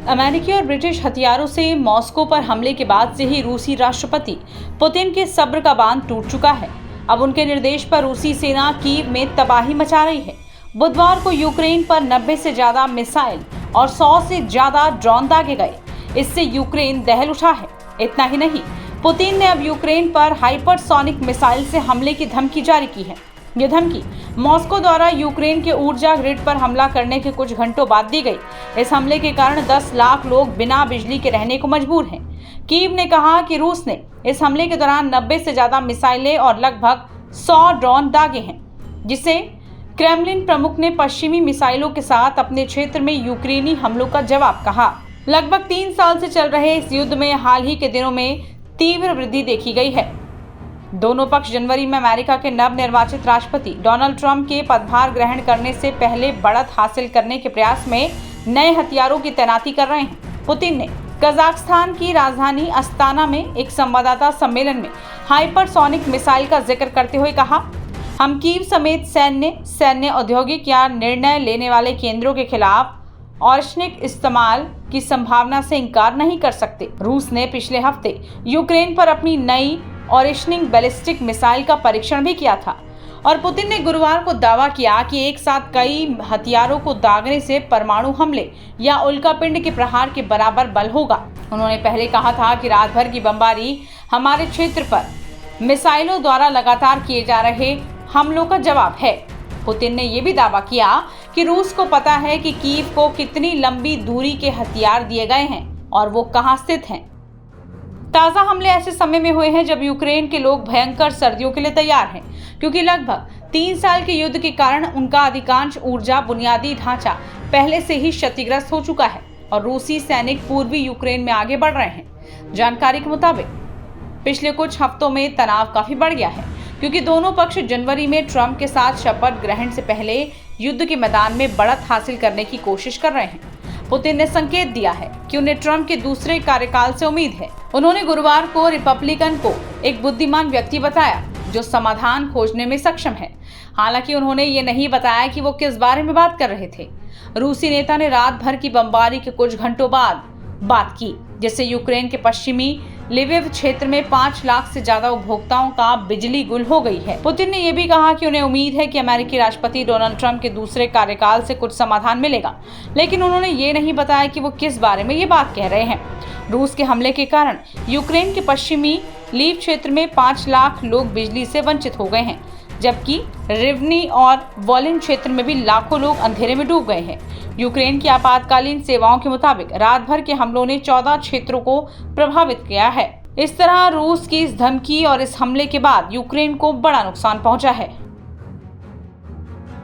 अमेरिकी और ब्रिटिश हथियारों से मॉस्को पर हमले के बाद से ही रूसी राष्ट्रपति पुतिन के सब्र का बांध टूट चुका है। अब उनके निर्देश पर रूसी सेना कीव में तबाही मचा रही है। बुधवार को यूक्रेन पर 90 से ज्यादा मिसाइल और 100 से ज्यादा ड्रोन दागे गए। इससे यूक्रेन दहल उठा है। इतना ही नहीं, पुतिन ने अब यूक्रेन पर हाइपरसोनिक मिसाइल से हमले की धमकी जारी की है। यह धमकी मॉस्को द्वारा यूक्रेन के ऊर्जा ग्रिड पर हमला करने के कुछ घंटों बाद दी गई। इस हमले के कारण 10 लाख लोग बिना बिजली के रहने को मजबूर हैं। कीव ने कहा कि रूस ने इस हमले के दौरान 90 से ज्यादा मिसाइलें और लगभग 100 ड्रोन दागे हैं, जिसे क्रेमलिन प्रमुख ने पश्चिमी मिसाइलों के साथ अपने क्षेत्र में यूक्रेनी हमलों का जवाब कहा। लगभग 3 साल से चल रहे इस युद्ध में हाल ही के दिनों में तीव्र वृद्धि देखी गई है। दोनों पक्ष जनवरी में अमेरिका के नवनिर्वाचित राष्ट्रपति डोनाल्ड ट्रंप के पदभार ग्रहण करने से पहले बढ़त हासिल करने के प्रयास में नए हथियारों की तैनाती कर रहे हैं। पुतिन ने कजाकिस्तान की राजधानी अस्ताना में एक संवाददाता सम्मेलन में हाइपरसोनिक मिसाइल का जिक्र करते हुए कहा, हम कीव समेत सैन्य औद्योगिक या निर्णय लेने वाले केंद्रों के खिलाफ और्शनिक इस्तेमाल की संभावना से इनकार नहीं कर सकते। रूस ने पिछले हफ्ते यूक्रेन पर अपनी नई ऑरिशनिंग बैलिस्टिक मिसाइल का परीक्षण भी किया था और पुतिन ने गुरुवार को दावा किया कि एक साथ कई हथियारों को दागने से परमाणु हमले या उल्कापिंड के प्रहार के बराबर बल होगा। उन्होंने पहले कहा था कि रात भर की बमबारी हमारे क्षेत्र पर मिसाइलों द्वारा लगातार किए जा रहे हमलों का जवाब है। पुतिन ने यह भी दावा किया कि रूस को पता है कि कीव को कितनी लंबी दूरी के हथियार दिए गए हैं और वो कहां स्थित हैं। ताज़ा हमले ऐसे समय में हुए हैं जब यूक्रेन के लोग भयंकर सर्दियों के लिए तैयार हैं, क्योंकि लगभग 3 साल के युद्ध के कारण उनका अधिकांश ऊर्जा बुनियादी ढांचा पहले से ही क्षतिग्रस्त हो चुका है और रूसी सैनिक पूर्वी यूक्रेन में आगे बढ़ रहे हैं। जानकारी के मुताबिक पिछले कुछ हफ्तों में तनाव काफी बढ़ गया है, क्योंकि दोनों पक्ष जनवरी में ट्रंप के साथ शपथ ग्रहण से पहले युद्ध के मैदान में बढ़त हासिल करने की कोशिश कर रहे हैं। पुतिन ने संकेत दिया है कि उन्हें ट्रंप के दूसरे कार्यकाल से उम्मीद है। उन्होंने गुरुवार को रिपब्लिकन को एक बुद्धिमान व्यक्ति बताया जो समाधान खोजने में सक्षम है। हालांकि उन्होंने ये नहीं बताया कि वो किस बारे में बात कर रहे थे। रूसी नेता ने रात भर की बमबारी के कुछ घंटों बाद बात की, जिससे यूक्रेन के पश्चिमी लिविव क्षेत्र में 5 लाख से ज्यादा उपभोक्ताओं का बिजली गुल हो गई है। पुतिन ने यह भी कहा कि उन्हें उम्मीद है कि अमेरिकी राष्ट्रपति डोनाल्ड ट्रंप के दूसरे कार्यकाल से कुछ समाधान मिलेगा, लेकिन उन्होंने ये नहीं बताया कि वो किस बारे में ये बात कह रहे हैं। रूस के हमले के कारण यूक्रेन के पश्चिमी लीव क्षेत्र में 5 लाख लोग बिजली से वंचित हो गए हैं, जबकि रिवनी और वोलिन क्षेत्र में भी लाखों लोग अंधेरे में डूब गए हैं। यूक्रेन की आपातकालीन सेवाओं के मुताबिक रात भर के हमलों ने 14 क्षेत्रों को प्रभावित किया है। इस तरह रूस की इस धमकी और इस हमले के बाद यूक्रेन को बड़ा नुकसान पहुंचा है।